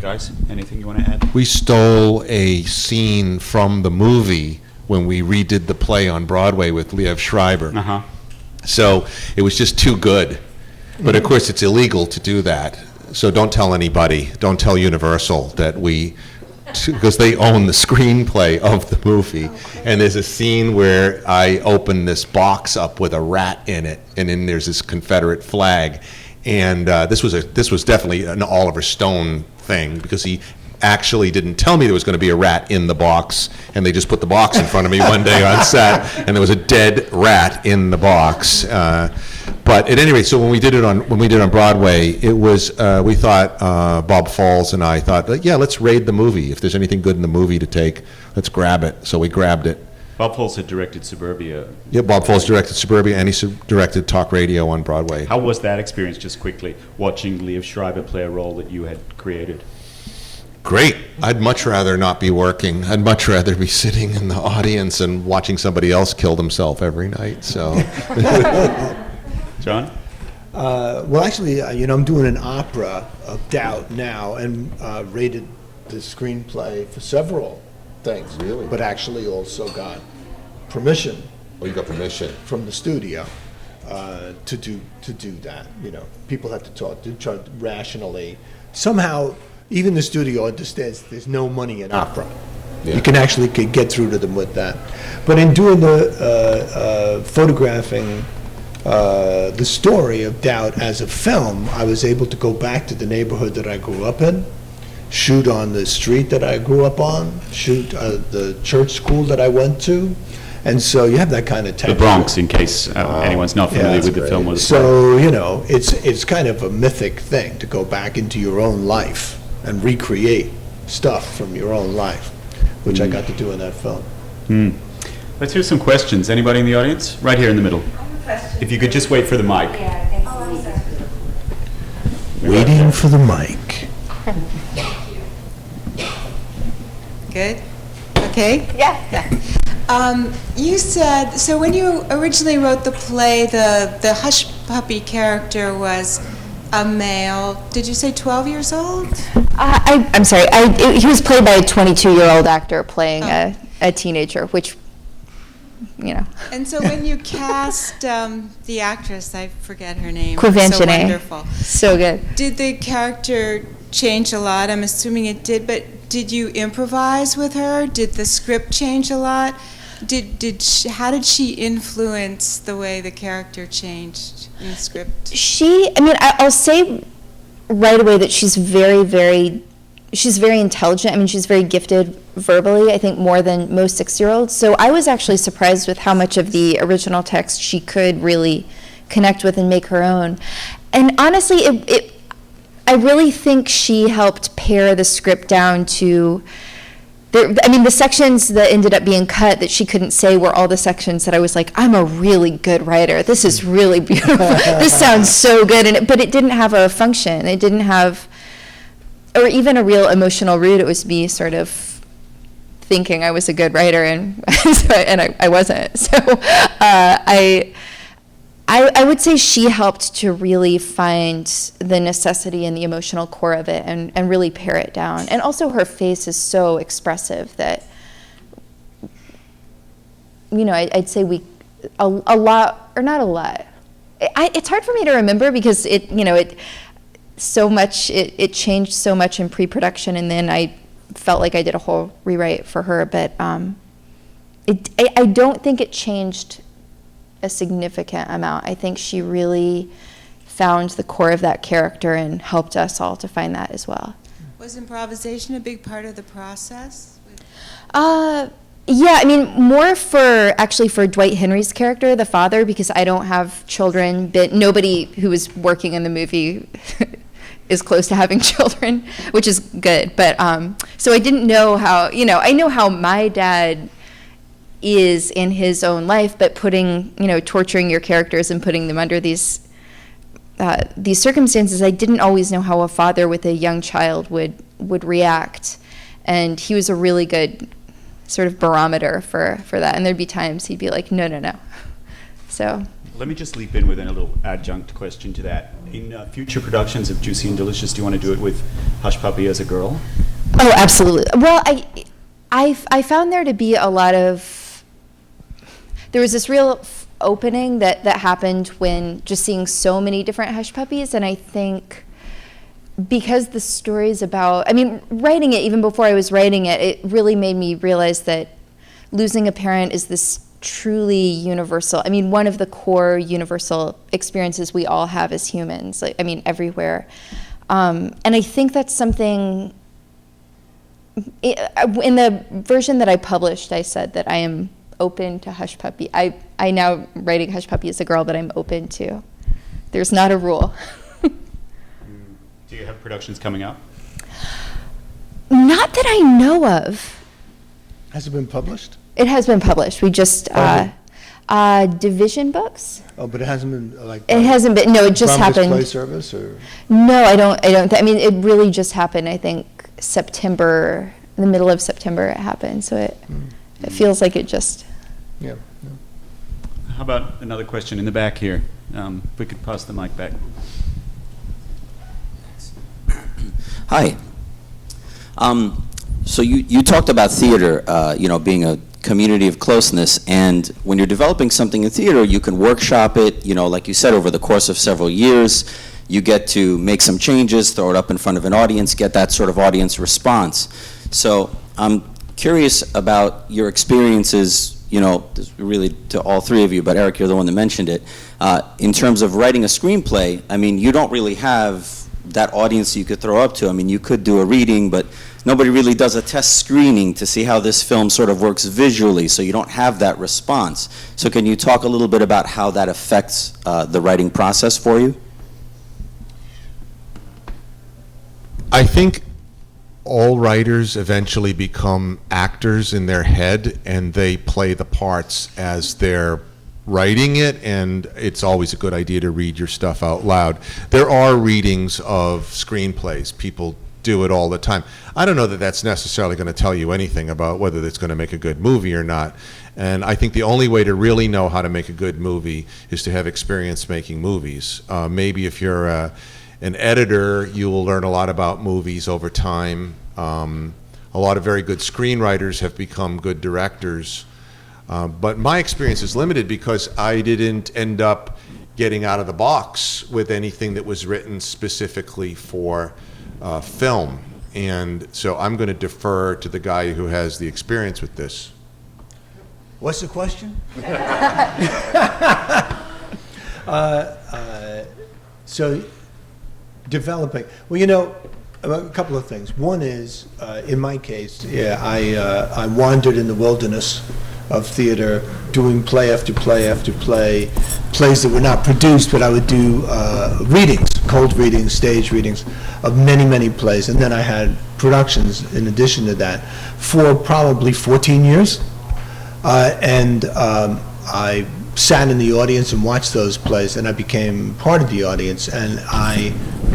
Guys, anything you want to add? We stole a scene from the movie when we redid the play on Broadway with Liev Schreiber. Uh-huh. So it was just too good. But of course, it's illegal to do that. So don't tell anybody. Don't tell Universal that because they own the screenplay of the movie. And there's a scene where I open this box up with a rat in it, and then there's this Confederate flag. And this was definitely an Oliver Stone thing, because he actually didn't tell me there was going to be a rat in the box, and they just put the box in front of me one day on set, and there was a dead rat in the box. But at any rate, so when we did it on Broadway, it was we thought, Bob Falls and I thought, yeah, let's raid the movie. If there's anything good in the movie to take, let's grab it. So we grabbed it. Bob Falls had directed Suburbia. Yeah, Bob Falls directed Suburbia, and he directed Talk Radio on Broadway. How was that experience, just quickly, watching Liev Schreiber play a role that you had created? Great. I'd much rather not be working. I'd much rather be sitting in the audience and watching somebody else kill themselves every night. So, John? Well, actually, I'm doing an opera of Doubt now, and rated the screenplay for several things. Really? But actually also got permission. Oh, you got permission from the studio to do that. People have to talk rationally. Somehow, even the studio understands there's no money in opera. Yeah. You can actually get through to them with that. But in doing the photographing the story of Doubt as a film, I was able to go back to the neighborhood that I grew up in, shoot on the street that I grew up on, shoot the church school that I went to. And so you have that kind of texture. The Bronx, in case anyone's not familiar with the film. Was so, it's kind of a mythic thing to go back into your own life and recreate stuff from your own life, which I got to do in that film. Let's hear some questions. Anybody in the audience? Right here in the middle. If you could just wait for the mic. Waiting for the mic. Good? Okay? Yeah. You said, so when you originally wrote the play, the Hush Puppy character was a male. Did you say 12 years old? I'm sorry. He was played by a 22-year-old actor playing a teenager, which, And so when you cast the actress, I forget her name. Quivan So Janae. wonderful. So good. Did the character change a lot? I'm assuming it did, but did you improvise with her? Did the script change a lot? How did she influence the way the character changed in the script? I'll say right away that she's very, very she's very intelligent. I mean, she's very gifted verbally, I think more than most 6-year-olds. So I was actually surprised with how much of the original text she could really connect with and make her own. And honestly, I really think she helped pare the script down to, the sections that ended up being cut that she couldn't say were all the sections that I was like, I'm a really good writer. This is really beautiful. This sounds so good. But it didn't have a function. It didn't have, or even a real emotional root. It was me sort of thinking I was a good writer, and I wasn't. So I would say she helped to really find the necessity and the emotional core of it and really pare it down. And also her face is so expressive that, I'd say a lot, or not a lot. It's hard for me to remember because it changed so much in pre-production, and then I felt like I did a whole rewrite for her, but I don't think it changed a significant amount. I think she really found the core of that character and helped us all to find that as well. Was improvisation a big part of the process? Yeah, more for Dwight Henry's character, the father, because I don't have children, but nobody who was working in the movie is close to having children, which is good. But so I didn't know how, I know how my dad is in his own life, but torturing your characters and putting them under these circumstances, I didn't always know how a father with a young child would react. And he was a really good sort of barometer for that. And there'd be times he'd be like, no. So. Let me just leap in with a little adjunct question to that. In future productions of Juicy and Delicious, do you want to do it with Hush Puppy as a girl? Oh, absolutely. Well, I found there to be a lot of, there was this real opening that happened when just seeing so many different Hush Puppies, and I think because the story's about, writing it, even before I was writing it, it really made me realize that losing a parent is this truly universal, one of the core universal experiences we all have as humans, everywhere. And I think that's something, in the version that I published, I said that I am open to Hush Puppy. I now writing Hush Puppy as a girl, but I'm open to. There's not a rule. Do you have productions coming up? Not that I know of. Has it been published? It has been published. We just Division Books. Oh, but it hasn't been like. It hasn't been. No, it just happened. Play service or. No, I don't. It really just happened. I think September, in the middle of September, it happened. So it feels like it just. Yeah. How about another question in the back here? If we could pass the mic back. Hi. So you talked about theater, being a community of closeness, and when you're developing something in theater, you can workshop it, like you said, over the course of several years. You get to make some changes, throw it up in front of an audience, get that sort of audience response. So I'm curious about your experiences, really to all three of you, but Eric, you're the one that mentioned it. In terms of writing a screenplay, you don't really have that audience you could throw up to. You could do a reading, but nobody really does a test screening to see how this film sort of works visually, so you don't have that response. So can you talk a little bit about how that affects the writing process for you? I think all writers eventually become actors in their head, and they play the parts as they're writing it, and it's always a good idea to read your stuff out loud. There are readings of screenplays. People do it all the time. I don't know that that's necessarily going to tell you anything about whether it's going to make a good movie or not. And I think the only way to really know how to make a good movie is to have experience making movies. Maybe if you're an editor, you will learn a lot about movies over time. A lot of very good screenwriters have become good directors. But my experience is limited because I didn't end up getting out of the box with anything that was written specifically for film. And so I'm going to defer to the guy who has the experience with this. What's the question? So developing. Well, A couple of things. One is, in my case, I wandered in the wilderness of theater, doing play after play after play, plays that were not produced, but I would do readings, cold readings, stage readings of many, many plays. And then I had productions in addition to that for probably 14 years. I sat in the audience and watched those plays, and I became part of the audience. And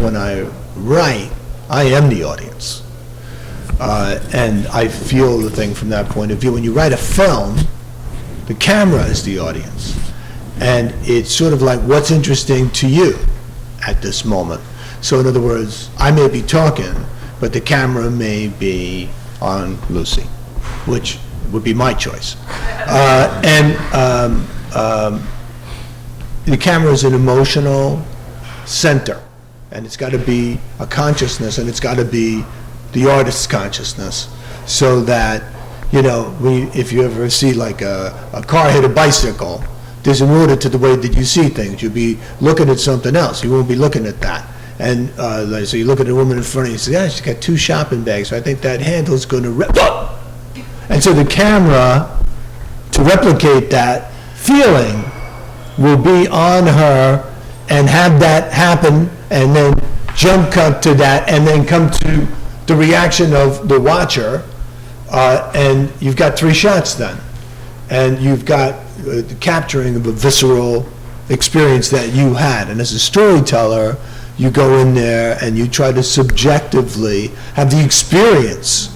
when I write, I am the audience. And I feel the thing from that point of view. When you write a film, the camera is the audience. And it's sort of like, what's interesting to you at this moment? So in other words, I may be talking, but the camera may be on Lucy, which would be my choice. The camera is an emotional center, and it's got to be a consciousness, and it's got to be the artist's consciousness, so that, if you ever see like a car hit a bicycle, there's an order to the way that you see things. You'll be looking at something else. You won't be looking at that. And so you look at a woman in front of you and you say, yeah, she's got 2 shopping bags, so I think that handle's going to rip. And so the camera, to replicate that feeling, will be on her and have that happen, and then jump cut to that, and then come to the reaction of the watcher, and you've got 3 shots then. And you've got the capturing of a visceral experience that you had. And as a storyteller, you go in there and you try to subjectively have the experience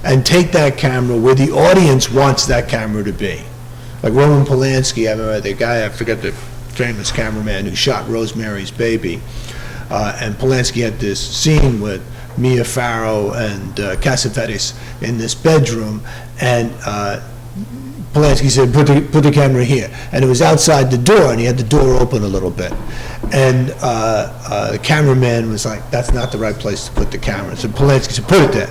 and take that camera where the audience wants that camera to be. Like Roman Polanski, I remember the guy, I forget the famous cameraman who shot Rosemary's Baby, and Polanski had this scene with Mia Farrow and Cassavetes in this bedroom, and Polanski said, put the camera here. And it was outside the door, and he had the door open a little bit. And the cameraman was like, that's not the right place to put the camera. So Polanski said, put it there.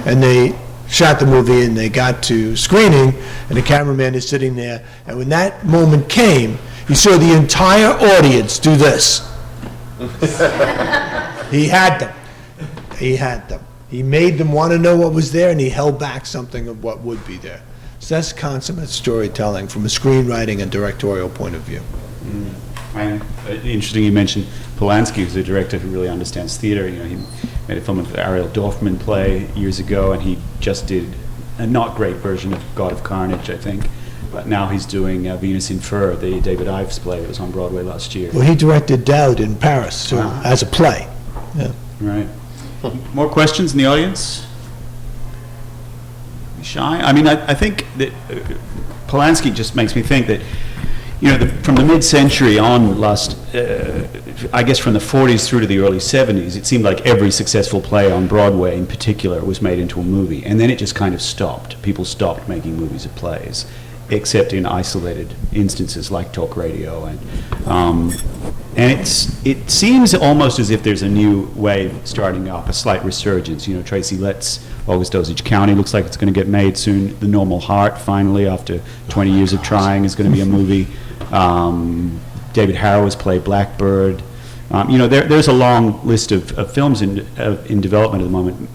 And they shot the movie, and they got to screening, and the cameraman is sitting there. And when that moment came, you saw the entire audience do this. He had them. He had them. He made them want to know what was there, and he held back something of what would be there. So that's consummate storytelling from a screenwriting and directorial point of view. And interesting you mentioned Polanski, who's a director who really understands theater. He made a film of the Ariel Dorfman play years ago, and he just did a not great version of God of Carnage, I think. But now he's doing Venus in Fur, the David Ives play that was on Broadway last year. Well, he directed Dowd in Paris, too, as a play. Yeah. Right. More questions in the audience? Shy? I mean, I think that Polanski just makes me think that, from the mid-century on, I guess from the 40s through to the early 70s, it seemed like every successful play on Broadway in particular was made into a movie. And then it just kind of stopped. People stopped making movies of plays, except in isolated instances like talk radio. And it seems almost as if there's a new wave starting up, a slight resurgence. Tracy Letts' August Osage County looks like it's going to get made soon. The Normal Heart, finally, after 20 years of trying, is going to be a movie. David Harrow's play Blackbird. There's a long list of films in development at the moment,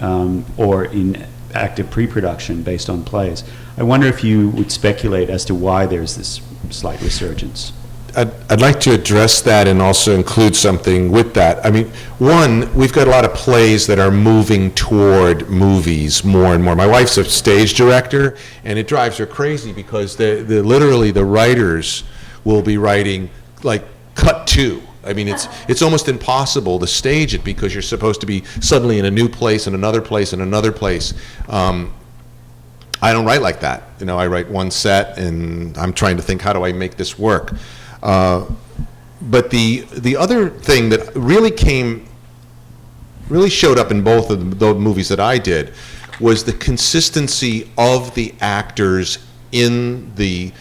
or in active pre-production based on plays. I wonder if you would speculate as to why there's this slight resurgence. I'd like to address that and also include something with that. I mean, one, we've got a lot of plays that are moving toward movies more and more. My wife's a stage director, and it drives her crazy because literally the writers will be writing like cut 2. I mean, it's almost impossible to stage it because you're supposed to be suddenly in a new place and another place and another place. I don't write like that. I write one set, and I'm trying to think, how do I make this work? But the other thing that really showed up in both of the movies that I did was the consistency of the actors in the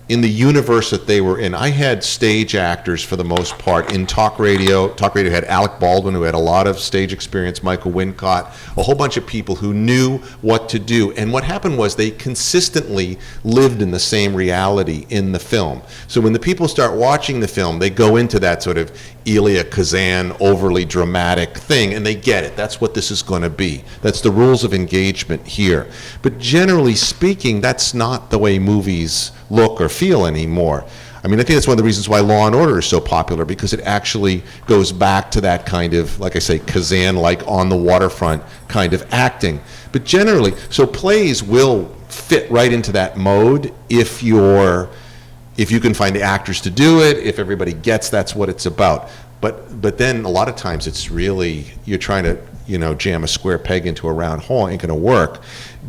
universe that they were in. I had stage actors for the most part in talk radio. Talk radio had Alec Baldwin, who had a lot of stage experience, Michael Wincott, a whole bunch of people who knew what to do. And what happened was they consistently lived in the same reality in the film. So when the people start watching the film, they go into that sort of Elia Kazan overly dramatic thing, and they get it. That's what this is going to be. That's the rules of engagement here. But generally speaking, that's not the way movies look or feel anymore. I mean, I think that's one of the reasons why Law and Order is so popular, because it actually goes back to that kind of, like I say, Kazan-like on the waterfront kind of acting. But generally, so plays will fit right into that mode if you can find the actors to do it, if everybody gets that's what it's about. But then a lot of times it's really, you're trying to, jam a square peg into a round hole, ain't gonna work.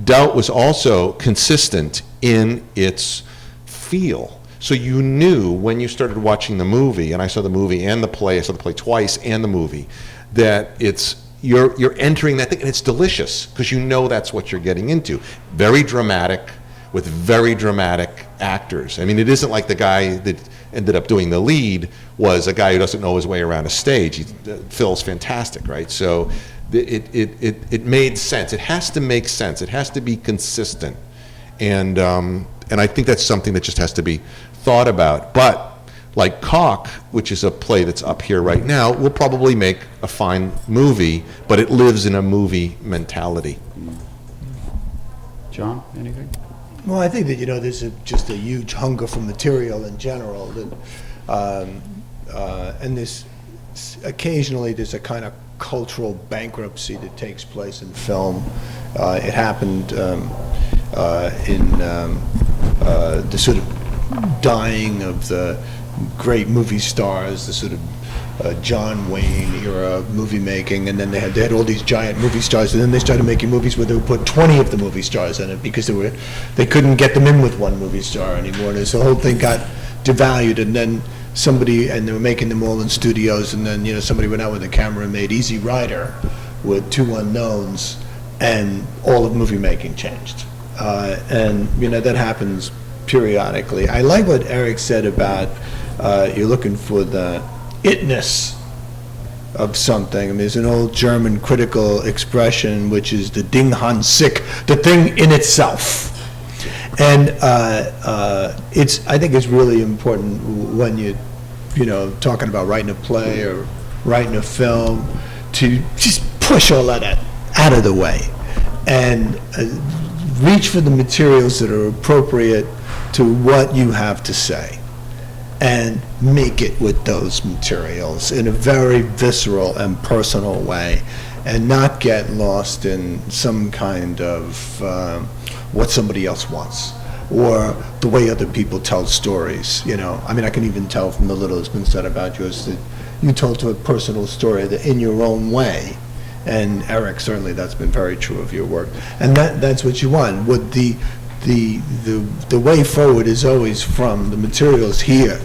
Doubt was also consistent in its feel. So you knew when you started watching the movie, and I saw the movie and the play, I saw the play twice and the movie, that you're entering that thing, and it's delicious, because you know that's what you're getting into. Very dramatic, with very dramatic actors. I mean, it isn't like the guy that ended up doing the lead was a guy who doesn't know his way around a stage. Phil's fantastic, right? So it made sense. It has to make sense. It has to be consistent. And I think that's something that just has to be thought about. But like Cock, which is a play that's up here right now, will probably make a fine movie, but it lives in a movie mentality. John, anything? Well, I think that, there's just a huge hunger for material in general. And occasionally there's a kind of cultural bankruptcy that takes place in film. It happened in the sort of dying of the great movie stars, the sort of John Wayne era movie making, and then they had all these giant movie stars, and then they started making movies where they would put 20 of the movie stars in it because they couldn't get them in with one movie star anymore. And so the whole thing got devalued, and then and they were making them all in studios, and then somebody went out with a camera and made Easy Rider with two unknowns, and all of movie making changed. And that happens periodically. I like what Eric said about you're looking for the itness of something. I mean, there's an old German critical expression which is the Ding an sich, the thing in itself. And I think it's really important when you're talking about writing a play or writing a film to just push all that out of the way and reach for the materials that are appropriate to what you have to say, and make it with those materials in a very visceral and personal way, and not get lost in some kind of what somebody else wants, or the way other people tell stories. I mean, I can even tell from the little that's been said about yours that you told a personal story that in your own way. And Eric, certainly that's been very true of your work. And that's what you want. What the way forward is always from the materials here,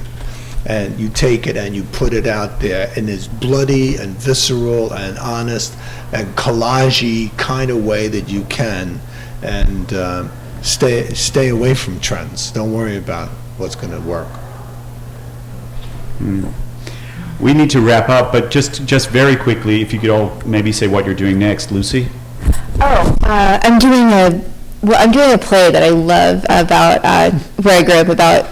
and you take it and you put it out there in this bloody and visceral and honest and collage-y kind of way that you can, and stay away from trends. Don't worry about what's going to work. We need to wrap up, but just very quickly, if you could all maybe say what you're doing next. Lucy? I'm doing a play that I love about where I grew up, about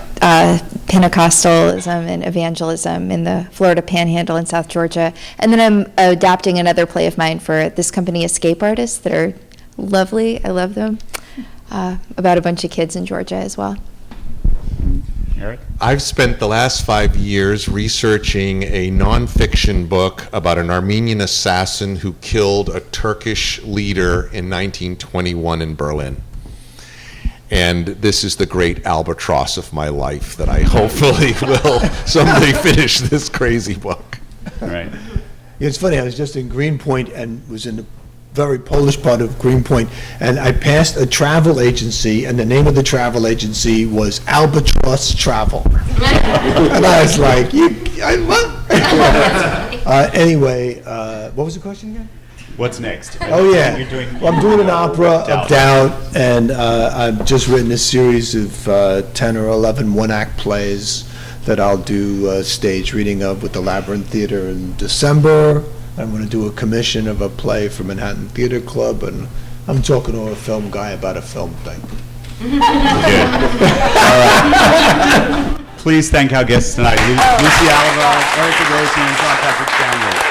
Pentecostalism and evangelism in the Florida Panhandle in South Georgia. And then I'm adapting another play of mine for this company, Escape Artists, that are lovely. I love them. About a bunch of kids in Georgia as well. Eric? I've spent the last 5 years researching a nonfiction book about an Armenian assassin who killed a Turkish leader in 1921 in Berlin. And this is the great albatross of my life that I hopefully will someday finish this crazy book. Right. It's funny, I was just in Greenpoint and was in the very Polish part of Greenpoint, and I passed a travel agency, and the name of the travel agency was Albatross Travel. And I was like, anyway, what was the question again? What's next? Oh, yeah. Well, I'm doing an opera of Doubt, and I've just written a series of 10 or 11 one-act plays that I'll do a stage reading of with the Labyrinth Theater in December. I'm going to do a commission of a play for Manhattan Theater Club, and I'm talking to a film guy about a film thing. Good. All right. please thank our guests tonight, Lucy Alibar, Bogosian, and John Patrick Shanley.